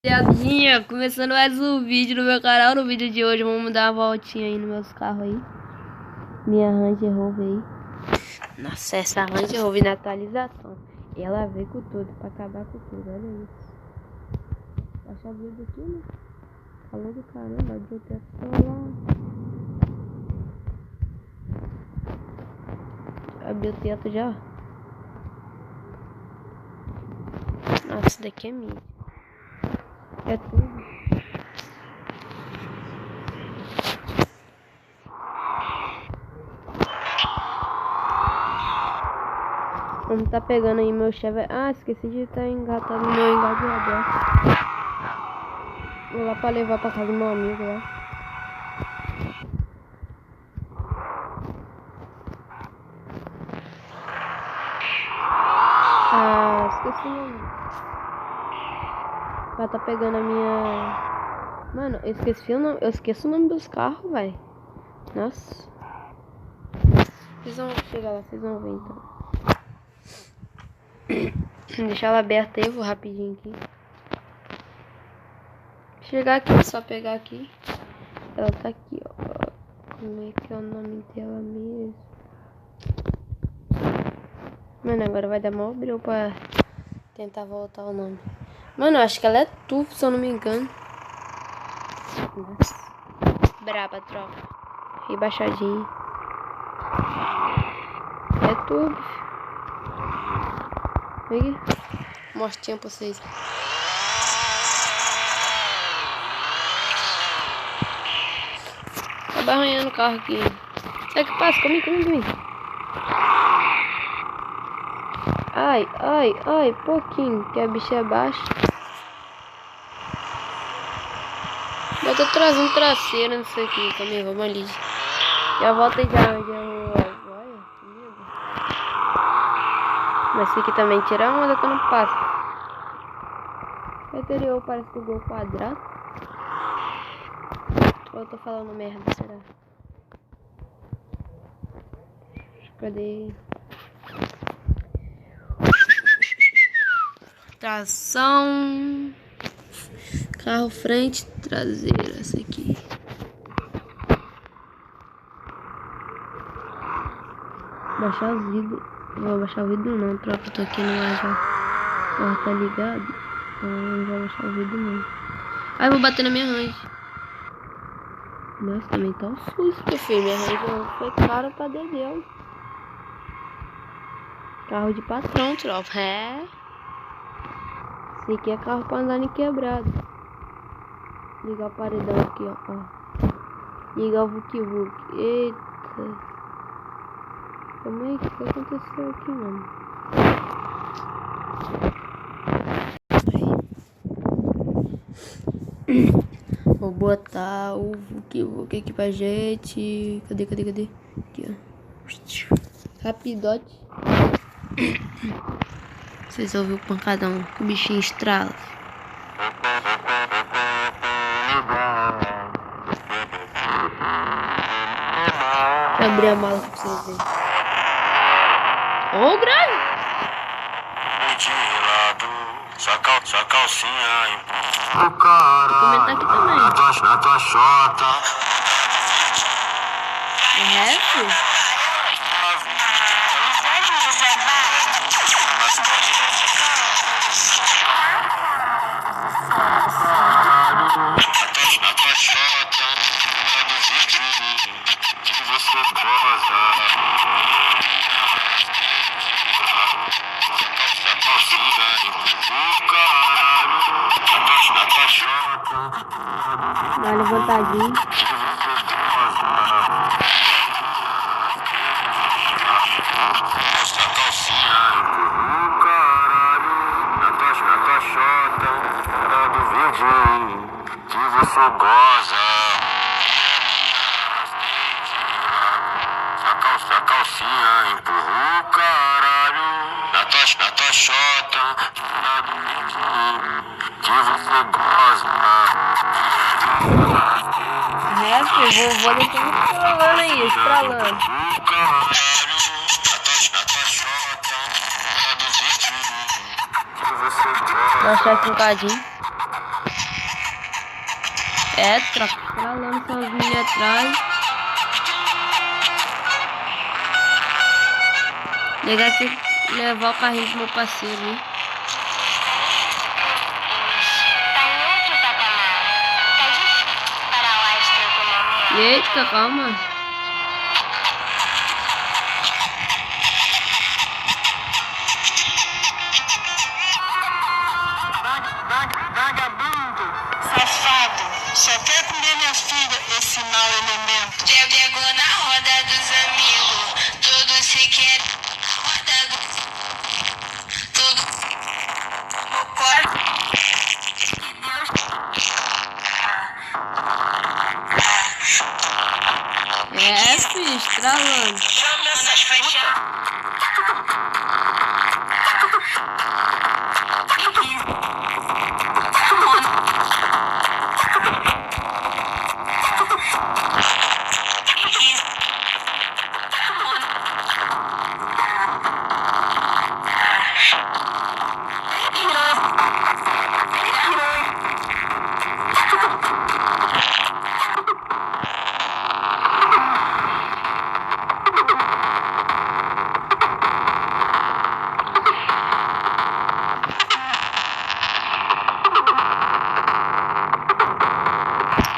Rapaziadinha, começando mais um vídeo no meu canal. No vídeo de hoje vamos dar uma voltinha aí nos meus carros aí. Minha Ranger Rover aí. Nossa, essa Ranger Rover na atualização, ela veio com tudo, pra acabar com tudo, olha isso. Baixa a vida aqui, né? Falou do caramba, abriu o teto solar. Abriu o teto já. Nossa, isso daqui é minha. É tudo. Vamos tá pegando aí meu Chevy. Ah, esqueci de estar engatado no meu engadeador. Vou lá pra levar pra casa do meu amigo lá. Ah, esqueci o nome. Ela tá pegando a minha... Mano, eu esqueço o nome dos carros, velho. Nossa. Vocês vão chegar lá, vocês vão ver então. Deixar ela aberta aí, eu vou rapidinho aqui. Chegar aqui, só pegar aqui. Ela tá aqui, ó. Como é que é o nome dela mesmo? Mano, agora vai dar mó breu pra tentar voltar o nome. Mano, eu acho que ela é turbo, se eu não me engano. Nossa. Braba, tropa. Rebaixadinha. É turbo. Aqui. Mostrinha pra vocês. Tá arranhando o carro aqui. Sai que passa, come. Ai, pouquinho, que a bicha é baixa. Bota trazendo traseira, não sei o que, também, vamos ali. Já volta aí já, olha, comigo. Mas esse aqui também tira a onda que eu não passo. O interior parece que o gol quadrado. Ou eu tô falando merda, será? Cadê? Tração. Carro frente, traseira, essa aqui. Baixar o vidro. Não vou baixar o vidro não, troca, eu tô aqui no ar já. Ó, tá ligado? Então não vou baixar o vidro não. Ai, eu vou bater na minha Ranger. Nossa, também tá um susto, meu filho. Minha Ranger foi cara pra dedéu. Carro de patrão, tropa. É. Esse aqui é carro pra andar em quebrado. Ligar o paredão aqui, ó. Ligar o Vuk. Eita. Como é que aconteceu aqui, mano? Vou botar o Vuk aqui pra gente. Cadê? Aqui, ó. Rapidote. Vocês ouviram o pancadão que o bichinho estrala. Vou abrir a mala pra vocês verem. Ô, grave! Sua calcinha vou comentar aqui também. Na tua xota. O resto? Na tua xota. Do jeitinho que você gosta. Sua calcinha o caralho. Na tua xota. Dá uma levantadinha. Sua calcinha o caralho. Na tua xota. Do verdinho que você goza. Sua calcinha empurra o caralho. Na tua xota. Do verdinho que você goza. O resto, eu vou deixar estralando aí, estralando. Vou achar aqui um cadinho. É, troca. Estralando com as milhas atrás. Legal que levar o carrinho pro meu parceiro, hein? Eita, calma. Vagabundo, safado, só quer comer minha filha, esse mau elemento. Pegou na roda dos amigos, todos se querem na roda do... Tudo... É, filho, estralando. Chama essas putas.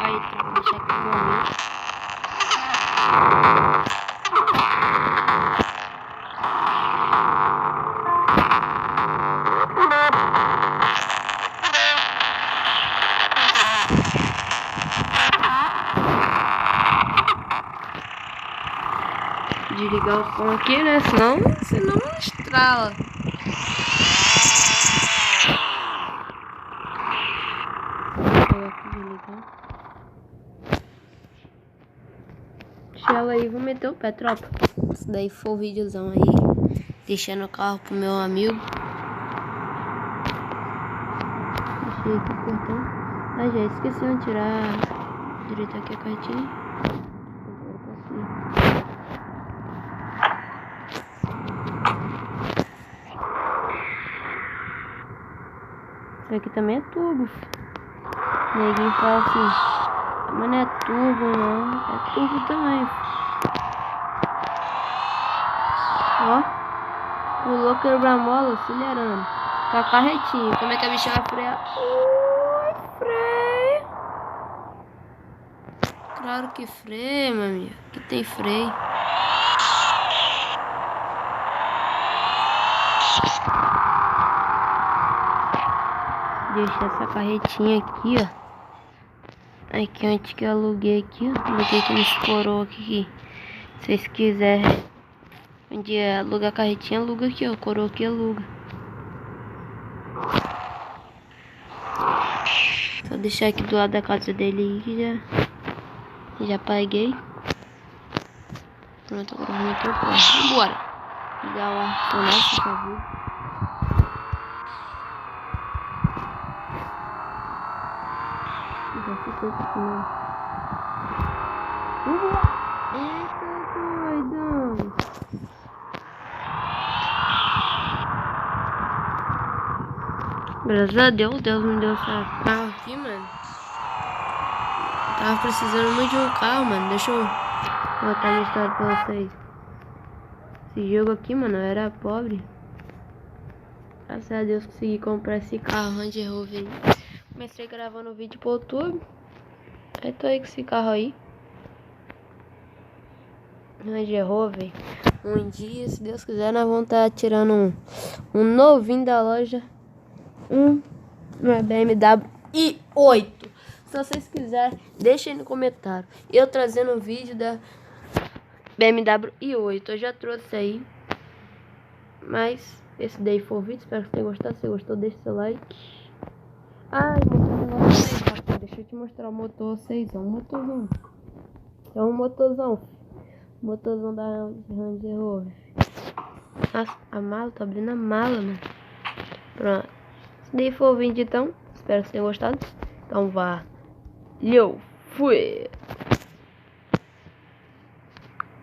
Aí, tá, vou deixar aqui no momento. Desligar o som aqui, né? Senão não estrala. Deixa ela aí, vou meter o pé, tropa. Isso daí foi o videozão aí. Deixando o carro pro meu amigo. Deixei aqui o portão. Ah, já esqueci de tirar direito aqui a cartinha. Agora eu posso ir. Isso aqui também é turbo. Neguinho fala assim, mas não é turbo não, é turbo também. Ó, pulou, quebrou a mola, acelerando. Com a carretinha, como é que a bicha vai frear? Ui, freio. Claro que freio, meu amigo, aqui tem freio. Deixa essa carretinha aqui, ó. Aqui antes que eu aluguei aqui, ó. Aluguei aqui nos coroa aqui. Se vocês quiserem um dia alugar a carretinha, aluga aqui, ó. Coroa aqui aluga. Só deixar aqui do lado da casa dele aí que já paguei. Pronto, agora vou meter o pé. Vambora! Ligar o ar-condicionado, por favor. Já ficou aqui. Eita, doidão! Graças a Deus, Deus me deu esse carro aqui, mano. Eu tava precisando muito de um carro, mano. Deixa eu botar minha história pra vocês. Esse jogo aqui, mano, eu era pobre. Graças a Deus consegui comprar esse carro Range Rover aí. Comecei gravando vídeo pro YouTube. Aí tô aí com esse carro aí. Range Rover. Um dia, se Deus quiser, nós vamos estar tirando um novinho da loja. Uma BMW i8. Se vocês quiserem, deixa aí no comentário. Eu trazendo um vídeo da BMW i8. Eu já trouxe aí. Mas esse daí foi o vídeo. Espero que vocês tenham gostado. Se gostou, deixa seu like. Ai, deixa eu te mostrar o motor 6. Motorzão. É um motorzão. Motorzão da Range Rover. Nossa, a mala, tá abrindo a mala, mano. Pronto. Esse daí foi o vídeo então. Espero que vocês tenham gostado. Então vá. Fui.